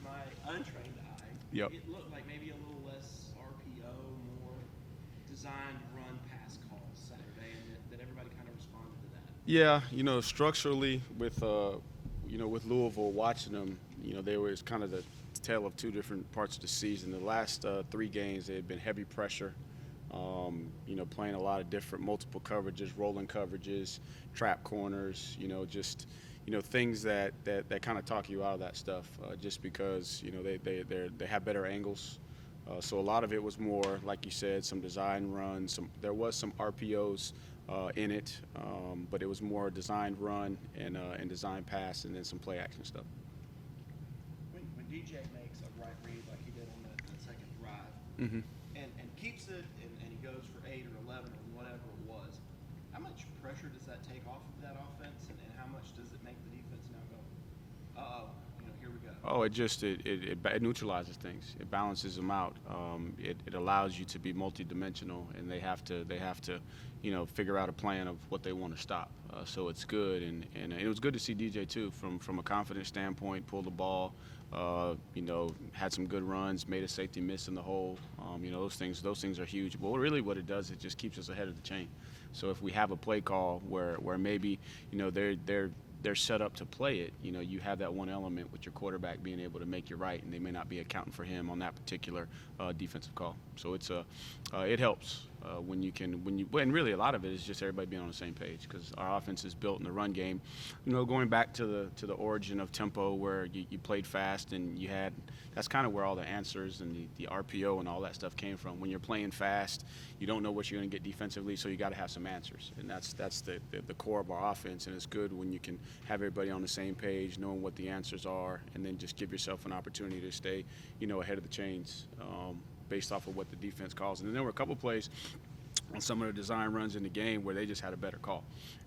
my untrained eye, Yep. it looked like maybe a little less RPO, more designed run pass calls Saturday, and that everybody kind of responded to that. Yeah, structurally with Louisville, watching them, they were it's kind of the tale of two different parts of the season. The last 3 games, they had been heavy pressure, playing a lot of different multiple coverages, rolling coverages, trap corners, things that kind of talk you out of that stuff, just because, they have better angles. So a lot of it was more, like you said, some design runs. There was some RPOs in it, but it was more designed run and design pass, and then some play action stuff. When DJ makes a right read like he did on the second drive, Mm-hmm. and keeps it, and he goes for 8 or 11 or whatever it was, how much pressure does that take off of that offense, and how much does it make the defense now go, here we go? Oh, it neutralizes things. It balances them out. It allows you to be multidimensional, and they have to figure out a plan of what they want to stop. So it's good, and it was good to see DJ too from a confidence standpoint. Pull the ball, had some good runs, made a safety miss in the hole. Those things are huge. But really, what it does, it just keeps us ahead of the chain. So if we have a play call where maybe they're set up to play it, you have that one element with your quarterback being able to make you right, and they may not be accounting for him on that particular defensive call. So it helps and really a lot of it is just everybody being on the same page, because our offense is built in the run game, going back to the origin of tempo, where you played fast, and that's kind of where all the answers and the RPO and all that stuff came from. When you're playing fast, you don't know what you're going to get defensively, so you got to have some answers, and that's the core of our offense. And it's good when you can have everybody on the same page, knowing what the answers are, and then just give yourself an opportunity to stay ahead of the chains, based off of what the defense calls. And then there were a couple plays on some of the design runs in the game where they just had a better call.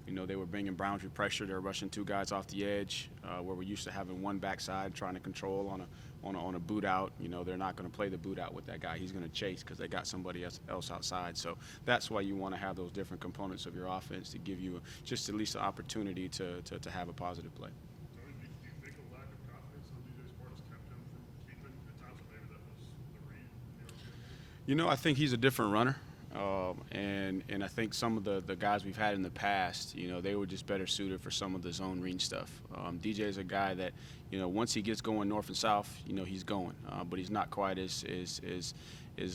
They were bringing boundary pressure. They were rushing 2 guys off the edge, where we're used to having one backside trying to control on a boot out. They're not going to play the boot out with that guy. He's going to chase because they got somebody else outside. So that's why you want to have those different components of your offense to give you just at least an opportunity to have a positive play. Tony, do you think a lack of confidence on DJ's part has kept him from keeping at times? Maybe that was the read. I think he's a different runner. And I think some of the guys we've had in the past, they were just better suited for some of the zone read stuff. DJ is a guy that, once he gets going north and south, he's going, but he's not quite as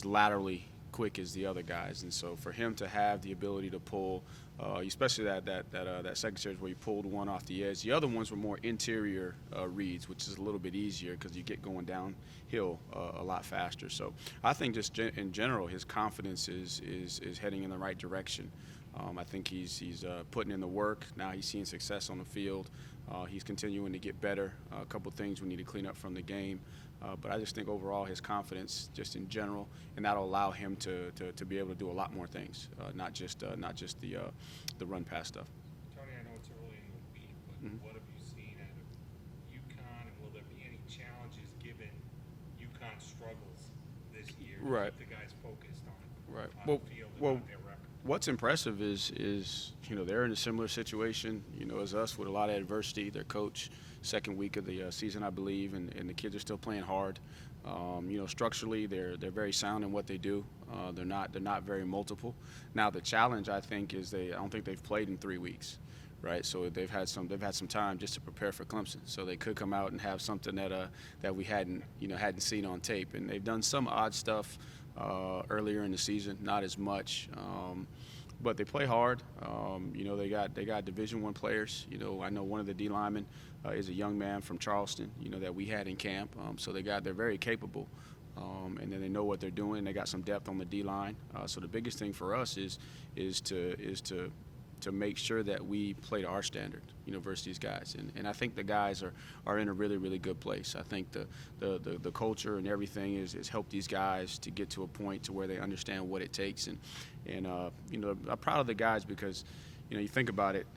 laterally quick as the other guys. And so for him to have the ability to pull, especially that second series where he pulled one off the edge. The other ones were more interior reads, which is a little bit easier because you get going downhill a lot faster. So I think just in general, his confidence is heading in the right direction. I think he's putting in the work. Now he's seeing success on the field. He's continuing to get better. A couple things we need to clean up from the game. But I just think overall his confidence, just in general, and that'll allow him to be able to do a lot more things, not just the run pass stuff. Tony, I know it's early in the week, but what have you seen out of UConn, and will there be any challenges given UConn's struggles this year? Right. The guys focused on Right. the field and on their record. What's impressive is they're in a similar situation as us, with a lot of adversity. Their coach, second week of the season, I believe, and the kids are still playing hard. Structurally, they're very sound in what they do. They're not very multiple. Now the challenge, I think, is I don't think they've played in 3 weeks, right? So they've had some time just to prepare for Clemson. So they could come out and have something that we hadn't seen on tape. And they've done some odd stuff earlier in the season, not as much. But they play hard. They got Division I players. I know one of the D linemen is a young man from Charleston. That we had in camp. So they're very capable, and then they know what they're doing. They got some depth on the D line. So the biggest thing for us is to make sure that we play to our standard, versus these guys. And I think the guys are in a really, really good place. I think the culture and everything is helped these guys to get to a point to where they understand what it takes. And I'm proud of the guys because, you think about it,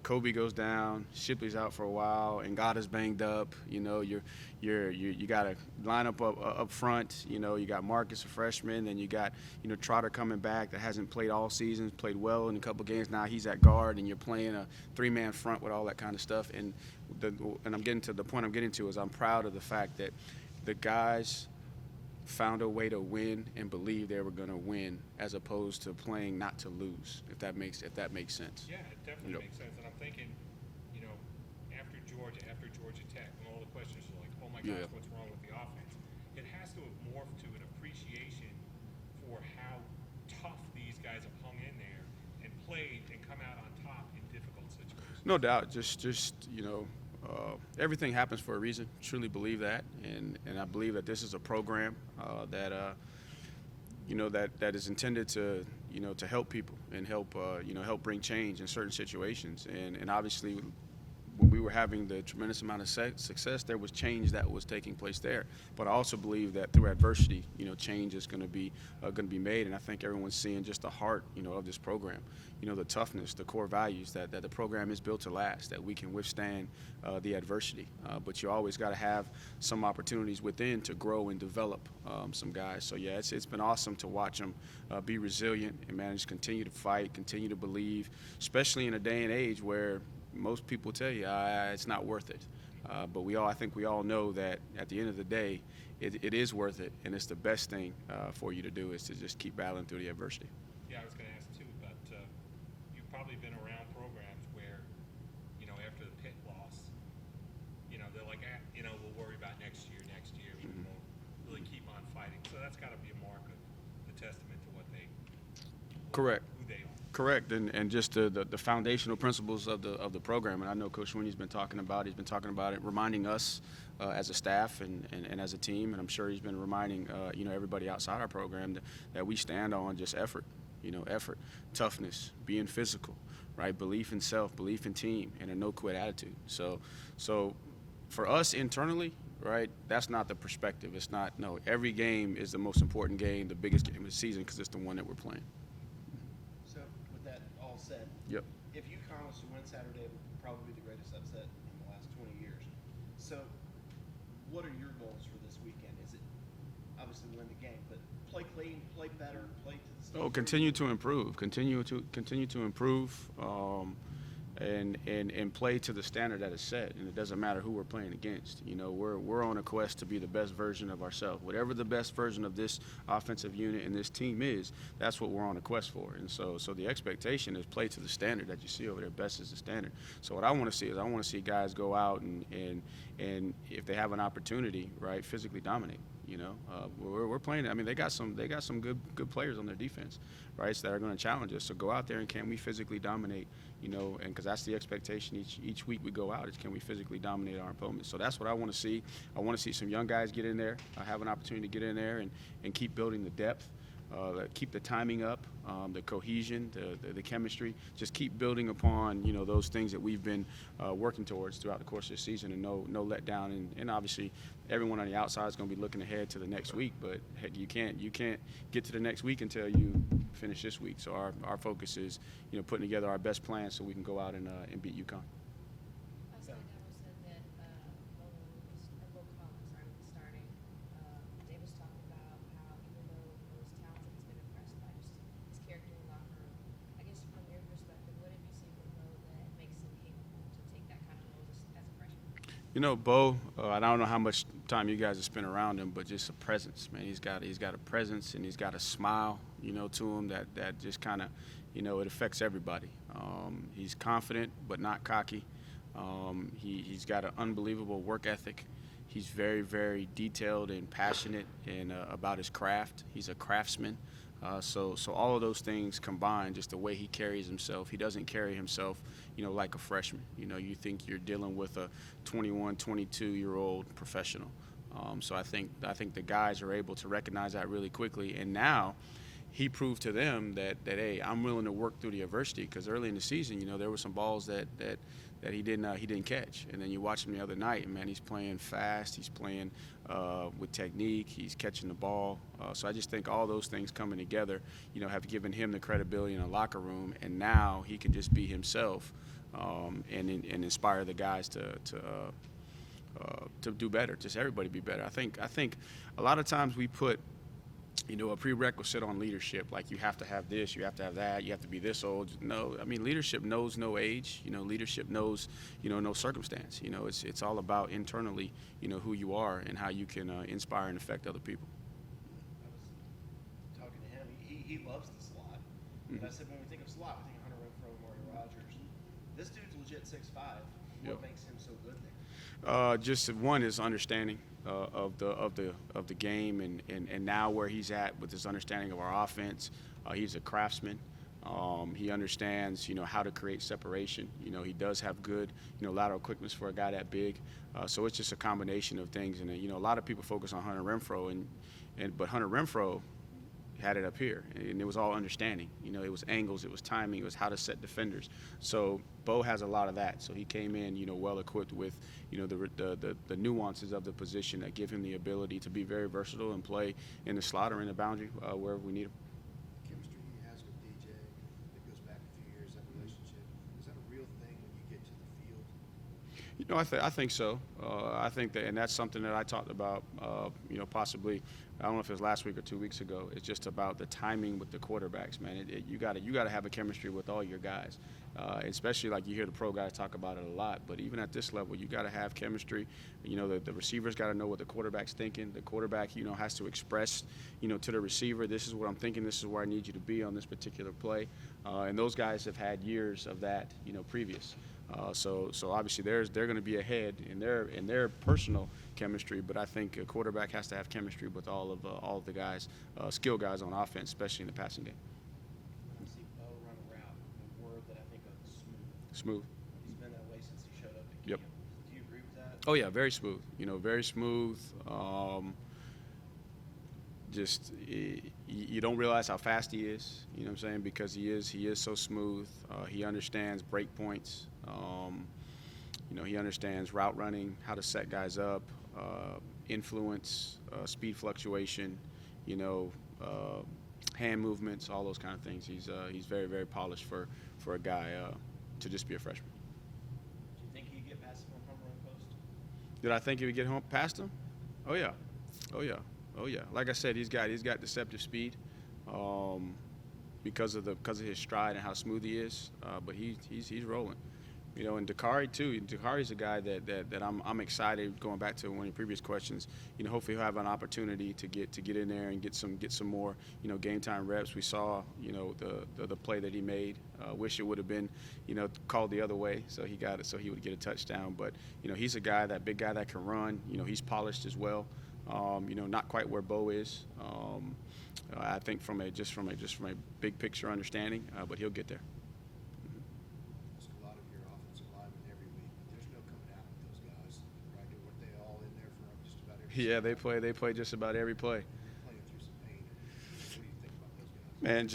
Kobe goes down, Shipley's out for a while, and Ngata's banged up. You got to line up front. You got Marcus, a freshman, and you got Trotter coming back that hasn't played all season, played well in a couple games. Now he's at guard, and you're playing a 3-man front with all that kind of stuff. And I'm getting to the point I'm getting to is I'm proud of the fact that the guys found a way to win and believe they were going to win, as opposed to playing not to lose. If that makes sense. Yeah, it definitely makes sense. And I'm thinking, after Georgia Tech, when all the questions are like, oh my gosh, Yeah. what's wrong with the offense? It has to have morphed to an appreciation for how tough these guys have hung in there and played and come out on top in difficult situations. No doubt. Just everything happens for a reason. Truly believe that, and I believe that this is a program that is intended to to help people and help help bring change in certain situations. And obviously, when we were having the tremendous amount of success, there was change that was taking place there. But I also believe that through adversity, change is going to be made. And I think everyone's seeing just the heart, of this program. The toughness, the core values that the program is built to last, that we can withstand the adversity. But you always got to have some opportunities within to grow and develop some guys. So yeah, it's been awesome to watch them be resilient and manage to continue to fight, continue to believe, especially in a day and age where most people tell you it's not worth it, but I think we all know that at the end of the day, it is worth it, and it's the best thing for you to do is to just keep battling through the adversity. Yeah, I was going to ask too, but you've probably been around programs where, after the Pitt loss, they're like, we'll worry about next year. We won't really keep on fighting. So that's got to be a mark of the testament to Correct. who they are. Correct, and just the foundational principles of the program. And I know Coach Sweeney's been talking about it, reminding us as a staff and as a team, and I'm sure he's been reminding everybody outside our program that we stand on just effort, toughness, being physical, right? Belief in self, belief in team, and a no-quit attitude. So for us internally, right, that's not the perspective. It's not, no, every game is the most important game, the biggest game of the season, because it's the one that we're playing. So with that all said, Yep. if UConn was to win Saturday, it would probably be the greatest upset in the last 20 years. So what are your goals for this weekend? Is it obviously win the game, but play clean, play better, play to the standard? Oh, continue to improve. Continue to improve, and play to the standard that is set. And it doesn't matter who we're playing against. We're on a quest to be the best version of ourselves. Whatever the best version of this offensive unit and this team is, that's what we're on a quest for. And so the expectation is play to the standard that you see over there. Best is the standard. So what I want to see is guys go out and if they have an opportunity, right, physically dominate. We're playing. I mean, they got some good players on their defense, right? So that are going to challenge us. So go out there and can we physically dominate? And because that's the expectation each week we go out is can we physically dominate our opponents? So that's what I want to see. I want to see some young guys get in there, have an opportunity to get in there and keep building the depth. Keep the timing up, the cohesion, the chemistry. Just keep building upon those things that we've been working towards throughout the course of the season, and no letdown. And obviously, everyone on the outside is going to be looking ahead to the next week. But heck, you can't get to the next week until you finish this week. So our focus is putting together our best plan so we can go out and beat UConn. Oscar Never said that Bo Collins was starting. Dave was talking about how even though he was talented, he's been impressed by just his character in the locker room. I guess from your perspective, what have you seen from Bo that makes him capable to take that kind of role as a freshman? Bo, I don't know how much time you guys have spent around him, but just a presence, man. He's got a presence and he's got a smile, to him that just kind of, it affects everybody. He's confident but not cocky. He's got an unbelievable work ethic. He's very, very detailed and passionate and about his craft. He's a craftsman. So all of those things combined, just the way he carries himself, he doesn't carry himself, like a freshman. You think you're dealing with a 21, 22-year-old professional. So I think the guys are able to recognize that really quickly. And now he proved to them that hey, I'm willing to work through the adversity, because early in the season, there were some balls that he didn't catch. And then you watch him the other night, and man, he's playing fast. He's playing with technique. He's catching the ball. So I just think all those things coming together, have given him the credibility in the locker room, and now he can just be himself and inspire the guys to do better. Just everybody be better. I think a lot of times we put a prerequisite on leadership, like you have to have this, you have to have that, you have to be this old. No, I mean, leadership knows no age. Leadership knows, no circumstance. It's all about internally, who you are and how you can inspire and affect other people. I was talking to him. He loves the slot. And I said, when we think of slot, we think of Hunter Renfrow, Amari Rogers. This dude's legit 6'5". What Yep. makes him so good there? Just one is understanding of the game and now where he's at with his understanding of our offense. He's a craftsman. He understands how to create separation. He does have good lateral quickness for a guy that big. So it's just a combination of things. And a lot of people focus on Hunter Renfrow but Hunter Renfrow had it up here, and it was all understanding. It was angles, it was timing, it was how to set defenders. So Bo has a lot of that. So he came in, well equipped with, the nuances of the position that give him the ability to be very versatile and play in the slot or in the boundary wherever we need him. The chemistry he has with DJ, that goes back a few years, that relationship, is that a real thing when you get to the field? I think so. I think that, and that's something that I talked about, possibly, I don't know if it was last week or 2 weeks ago. It's just about the timing with the quarterbacks, man. You got to have a chemistry with all your guys, especially like you hear the pro guys talk about it a lot. But even at this level, you got to have chemistry. The receivers got to know what the quarterback's thinking. The quarterback, has to express, to the receiver, this is what I'm thinking. This is where I need you to be on this particular play. And those guys have had years of that, previous. So obviously they're going to be ahead in their personal chemistry, but I think a quarterback has to have chemistry with all of the guys, skill guys on offense, especially in the passing game. When I see Bo run a route, the word that I think of is smooth. Smooth. He's been that way since he showed up to Yep. camp. Do you agree with that? Oh yeah, very smooth. Very smooth. Just you don't realize how fast he is. You know what I'm saying? Because he is so smooth. He understands break points. He understands route running, how to set guys up, influence, speed fluctuation, hand movements, all those kind of things. He's very, very polished for a guy to just be a freshman. Do you think he could get past him on home run post? Did I think he would get home past him? Oh yeah, oh yeah, oh yeah. Like I said, he's got deceptive speed because of his stride and how smooth he is. But he's rolling. And Dakari too. Dakari's a guy that I'm excited. Going back to one of your previous questions, hopefully he'll have an opportunity to get in there and get some more game time reps. We saw the play that he made. Wish it would have been called the other way, so he got it, so he would get a touchdown. But he's a guy, that big guy that can run. He's polished as well. Not quite where Bo is. I think from a big picture understanding, but he'll get there. Ask a lot of your offensive linemen every week, but there's no coming out with those guys, right? Weren't they all in there for just about every Yeah, snap? they play just about every play. Playing through some pain. What do you think about those guys? Man,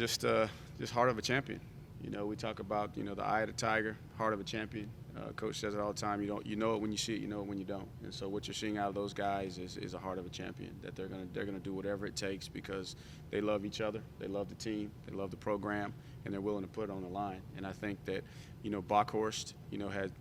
just heart of a champion. We talk about the eye of the tiger, heart of a champion. Coach says it all the time. You know it when you see it, you know it when you don't. And so what you're seeing out of those guys is a heart of a champion. That they're gonna do whatever it takes because they love each other, they love the team, they love the program, and they're willing to put it on the line. And I think that Bockhorst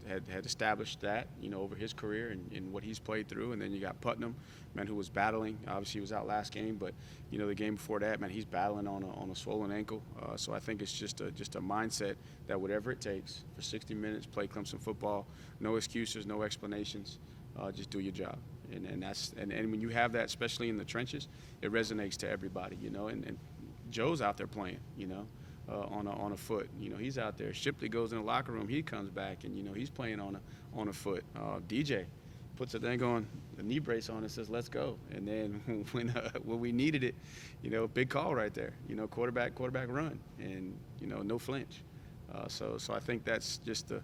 had established that over his career and what he's played through. And then you got Putnam, man, who was battling. Obviously he was out last game, but the game before that, man, he's battling on a swollen ankle. So I think it's just a mindset that whatever it takes for 60 minutes, play Clemson football, no excuses, no explanations, just do your job. And when you have that, especially in the trenches, it resonates to everybody, and Joe's out there playing, on a foot. He's out there. Shipley goes in the locker room, he comes back, and he's playing on a foot. DJ puts a dang on the knee brace on and says, "Let's go." And then when we needed it, big call right there. Quarterback run, and no flinch. So I think that's just the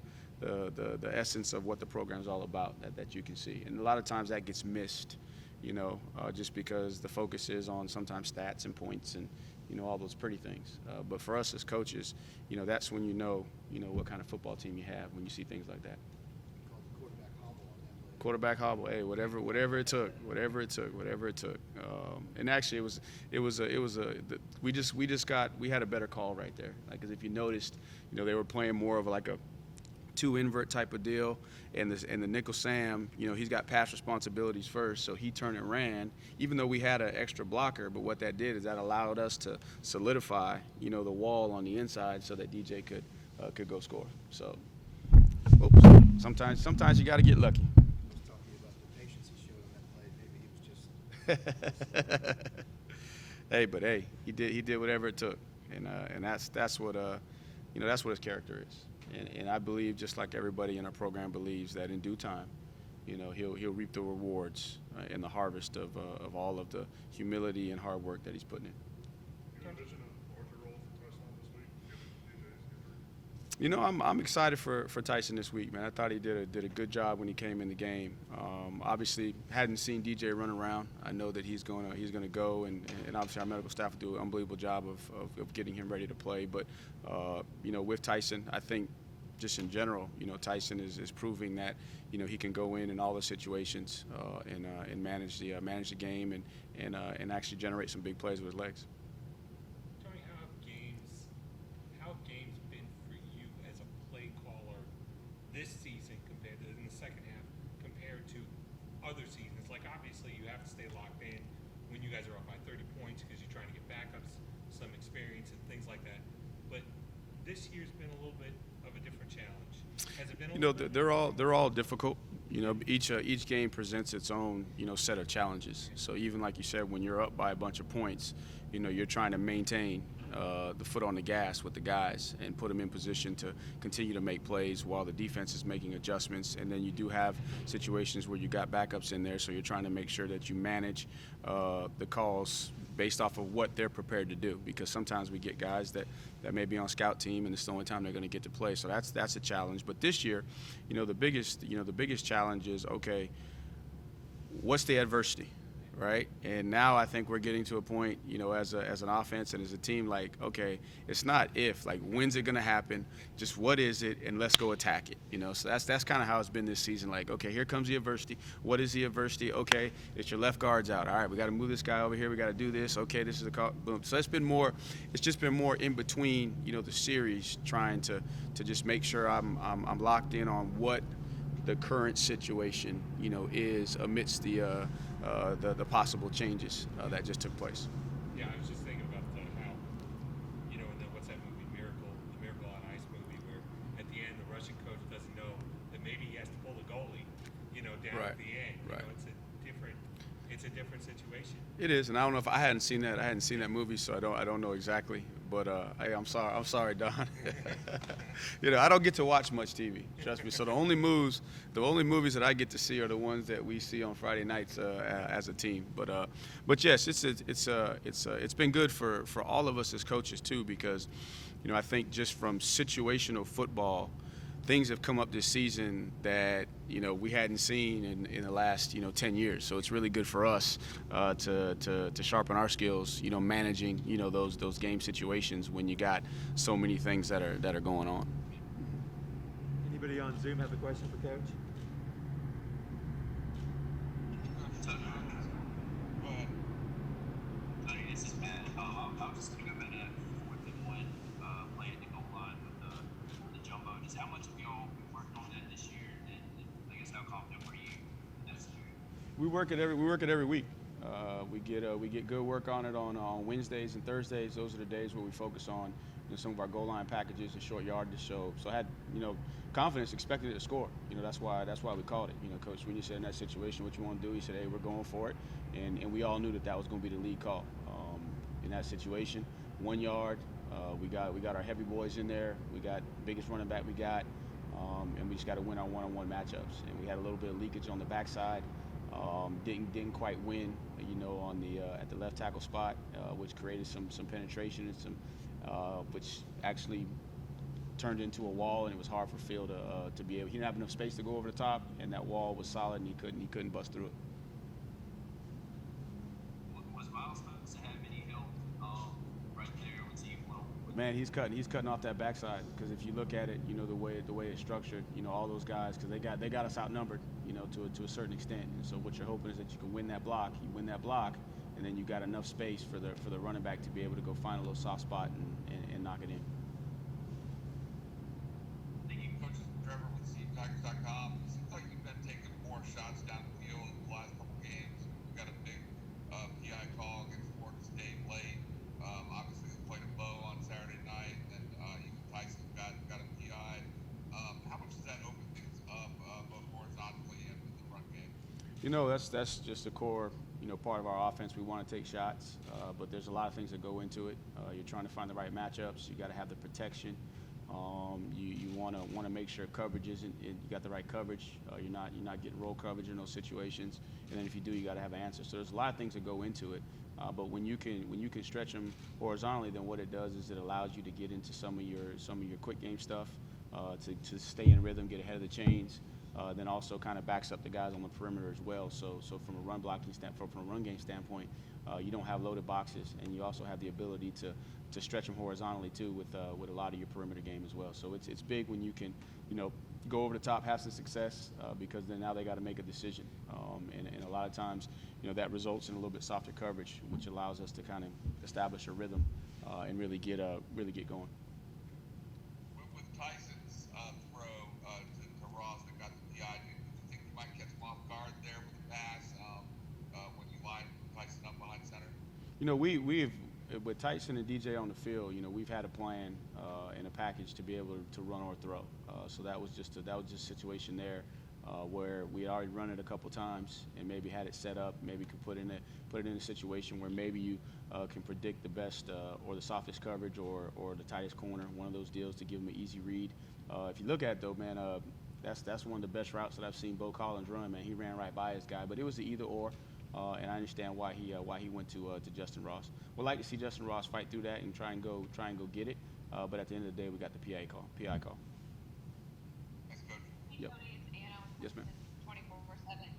essence of what the program's all about that you can see. And a lot of times that gets missed, just because the focus is on sometimes stats and points and all those pretty things. But for us as coaches, that's when what kind of football team you have when you see things like that. You called the quarterback hobble on that play. Quarterback hobble, hey, whatever it took. And actually, we had a better call right there. Like, 'cause if you noticed, they were playing more of like a two invert type of deal, and the nickel Sam, he's got pass responsibilities first, so he turned and ran, even though we had an extra blocker. But what that did is that allowed us to solidify, the wall on the inside so that DJ could go score. So, sometimes you got to get lucky. I was talking about the patience he showed on that play. Maybe he was just. Hey, he did whatever it took, and that's what that's what his character is. And I believe, just like everybody in our program believes, that in due time, he'll reap the rewards in the harvest of all of the humility and hard work that he's putting in. You envision a larger role for Tyson this week, given DJ's injury? I'm excited for Tyson this week, man. I thought he did a good job when he came in the game. Obviously, hadn't seen DJ run around. I know that he's gonna go, and obviously our medical staff will do an unbelievable job of getting him ready to play. But with Tyson, I think just in general, Tyson is proving that he can go in all the situations and manage the game and actually generate some big plays with his legs. Tony, how have games been for you as a play caller this season compared to in the second half compared to other seasons? Like, obviously you have to stay locked in when you guys are up by 30 points because you're trying to get backups, some experience and things like that. But this year's been a little bit of a different challenge. Has it been a little bit? They're all difficult. Each game presents its own set of challenges. So even like you said, when you're up by a bunch of points, you're trying to maintain the foot on the gas with the guys and put them in position to continue to make plays while the defense is making adjustments. And then you do have situations where you got backups in there, so you're trying to make sure that you manage the calls based off of what they're prepared to do, because sometimes we get guys that may be on scout team and it's the only time they're going to get to play. So that's a challenge. But this year, the biggest challenge is, okay, what's the adversity? Right? And now I think we're getting to a point, as an offense and as a team, like, okay, it's not if, like, when's it going to happen? Just what is it, and let's go attack it. So that's kind of how it's been this season. Like, okay, here comes the adversity. What is the adversity? Okay, it's your left guard's out. All right, we got to move this guy over here. We got to do this. Okay, this is a call. Boom. So it's just been more in between, the series, trying to just make sure I'm locked in on what the current situation, is amidst the possible changes that just took place. Yeah, I was just thinking about how, and then what's that movie, the Miracle on Ice movie, where at the end the Russian coach doesn't know that maybe he has to pull the goalie, down Right. at the end. Right. It's a different situation. It is, and I don't know if I hadn't seen that movie, so I don't know exactly. But hey, I'm sorry, Don. I don't get to watch much TV. Trust me. So the only movies that I get to see are the ones that we see on Friday nights as a team. But yes, it's been good for all of us as coaches too, because I think just from situational football, things have come up this season that we hadn't seen in the last 10 years. So it's really good for us to sharpen our skills, managing those game situations when you got so many things that are going on. Anybody on Zoom have a question for Coach? Tony, this is Matt. I was just going to go back to 4th and 1, playing at the goal line with the jumbo. Just how much have y'all been working on that this year? And I guess how confident were you this year? We work it every week. We get good work on it on Wednesdays and Thursdays. Those are the days where we focus on some of our goal line packages and short yardage. So I had confidence, expected it to score. That's why we called it. Coach Sweeney said in that situation, what you want to do? He said, hey, we're going for it, and we all knew that was going to be the lead call in that situation. 1 yard. We got our heavy boys in there. We got biggest running back we got, and we just got to win our one-on-one matchups. And we had a little bit of leakage on the backside. Didn't quite win, on the at the left tackle spot, which created some penetration and some which actually turned into a wall, and it was hard for Phil to be able. He didn't have enough space to go over the top, and that wall was solid, and he couldn't bust through it. Was Miles supposed to have any help right there? Was he a little? Man, he's cutting off that backside, because if you look at it, the way it's structured, all those guys, because they got us outnumbered, to a certain extent. And so what you're hoping is that you can win that block. You win that block, and then you got enough space for the running back to be able to go find a little soft spot and knock it in. Thank you, Coach. Trevor Tigers.com. It seems like you've been taking more shots down the field in the last couple games. We got a big PI call against Florida State late. Obviously, they played a bow on Saturday night, and even Tyson got a PI. How much does that open things up both horizontally and in the run game? You know, that's just the core, part of our offense. We want to take shots, but there's a lot of things that go into it. You're trying to find the right matchups. You got to have the protection. You want to make sure coverage isn't. You got the right coverage. You're not getting roll coverage in those situations. And then if you do, you got to have an answer. So there's a lot of things that go into it. But when you can stretch them horizontally, then what it does is it allows you to get into some of your quick game stuff, to stay in rhythm, get ahead of the chains. Then also kind of backs up the guys on the perimeter as well. So from a run blocking standpoint, from a run game standpoint, you don't have loaded boxes, and you also have the ability to stretch them horizontally too with a lot of your perimeter game as well. So it's big when you can go over the top, have some success, because then now they got to make a decision, and a lot of times that results in a little bit softer coverage, which allows us to kind of establish a rhythm and really get going. With Tyson's throw to Ross that got the PI, do you think you might catch him off guard there with the pass when you line Tyson up behind center? We've with Tyson and DJ on the field, we've had a plan and a package to be able to run or throw. So that was just a situation there where we had already run it a couple times and maybe had it set up. Maybe could put it in a situation where maybe you can predict the best or the softest coverage or the tightest corner. One of those deals to give them an easy read. If you look at it though, man, that's one of the best routes that I've seen Bo Collins run. Man, he ran right by his guy, but it was the either or. And I understand why he went to Justin Ross. We'd like to see Justin Ross fight through that and try and go get it. But at the end of the day, we got the PI call. Thanks, Coach. Yep. Tony, it's Anna with Yes, ma'am. 24/7.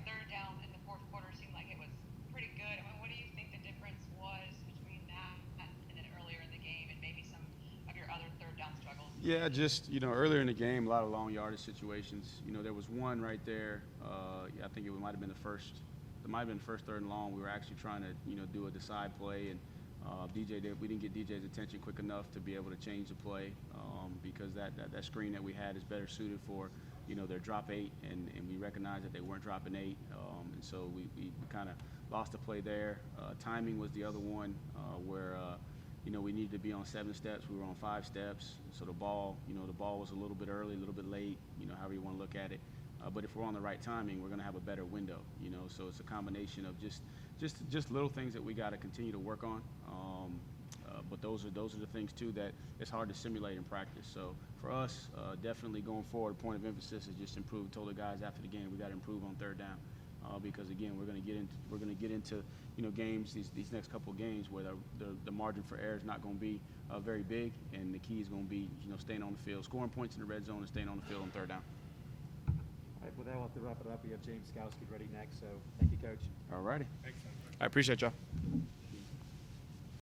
Third down in the fourth quarter seemed like it was pretty good. I mean, what do you think the difference was between that and then earlier in the game and maybe some of your other third down struggles? Yeah, just earlier in the game, a lot of long yardage situations. There was one right there. I think it might have been the first. It might have been the first third and long. We were actually trying to do a decide play, and we didn't get DJ's attention quick enough to be able to change the play because that screen that we had is better suited for their drop 8, and we recognized that they weren't dropping 8, and so we kind of lost the play there. Timing was the other one where. We needed to be on 7 steps. We were on 5 steps. So the ball was a little bit early, a little bit late, however you want to look at it. But if we're on the right timing, we're going to have a better window, So it's a combination of just little things that we got to continue to work on. But those are the things too that it's hard to simulate in practice. So for us, definitely going forward, a point of emphasis is just improve. Told the guys after the game we got to improve on third down. Because again, we're going to get into games these next couple of games where the margin for error is not going to be very big, and the key is going to be staying on the field, scoring points in the red zone, and staying on the field on third down. All right, well, that'll have to wrap it up. We have James Skowski ready next, so thank you, Coach. All righty. Thanks, Coach. I appreciate y'all.